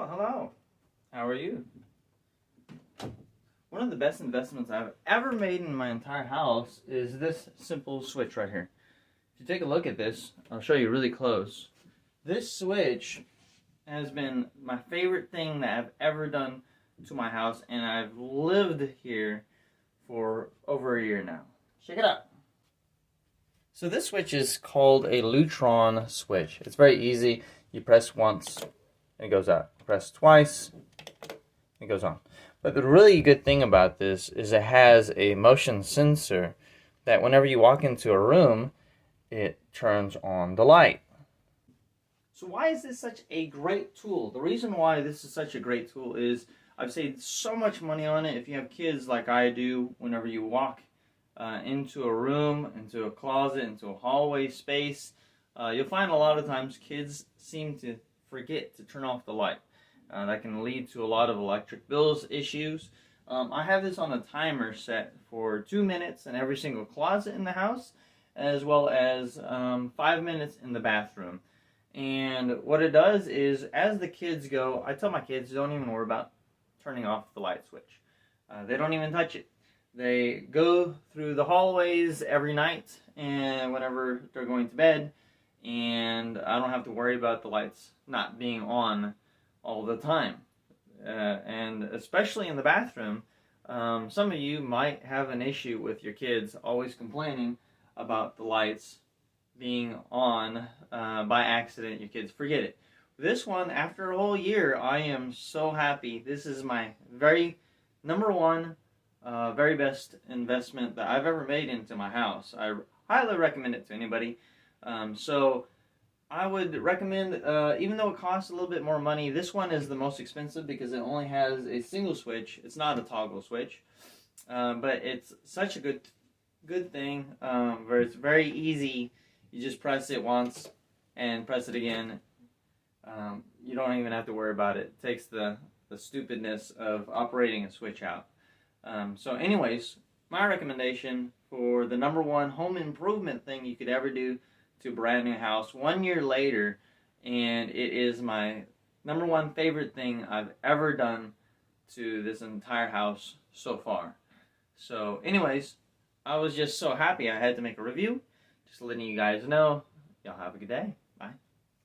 Well, hello. How are you? One of the best investments I've ever made in my entire house is this simple switch right here. If you take a look at this, I'll show you really close. This switch has been my favorite thing that I've ever done to my house, and I've lived here for over a year now. Check it out. So this switch is called a Lutron switch. It's very easy. You press once, and it goes out. Press twice, it goes on. But the really good thing about this is it has a motion sensor that whenever you walk into a room, it turns on the light. So why is this such a great tool? The reason why this is such a great tool is I've saved so much money on it. If you have kids like I do, whenever you walk into a room, into a closet, into a hallway space, you'll find a lot of times kids seem to forget to turn off the light. That can lead to a lot of electric bills issues. I have this on a timer set for 2 minutes in every single closet in the house, as well as 5 minutes in the bathroom. And what it does is, as the kids go, I tell my kids, don't even worry about turning off the light switch. They don't even touch it. They go through the hallways every night and whenever they're going to bed, and I don't have to worry about the lights not being on all the time. And especially in the bathroom, some of you might have an issue with your kids always complaining about the lights being on by accident. Your kids forget it. This one, after a whole year, I am so happy. This is my very number one, very best investment that I've ever made into my house. I highly recommend it to anybody. So I would recommend, even though it costs a little bit more money, this one is the most expensive because it only has a single switch. It's not a toggle switch, but it's such a good thing where it's very easy. You just press it once and press it again. You don't even have to worry about it. It takes the stupidness of operating a switch out. So anyways, my recommendation for the number one home improvement thing you could ever do to a brand new house 1 year later, and it is my number one favorite thing I've ever done to this entire house so far. So anyways, I was just so happy I had to make a review. Just letting you guys know. Y'all have a good day.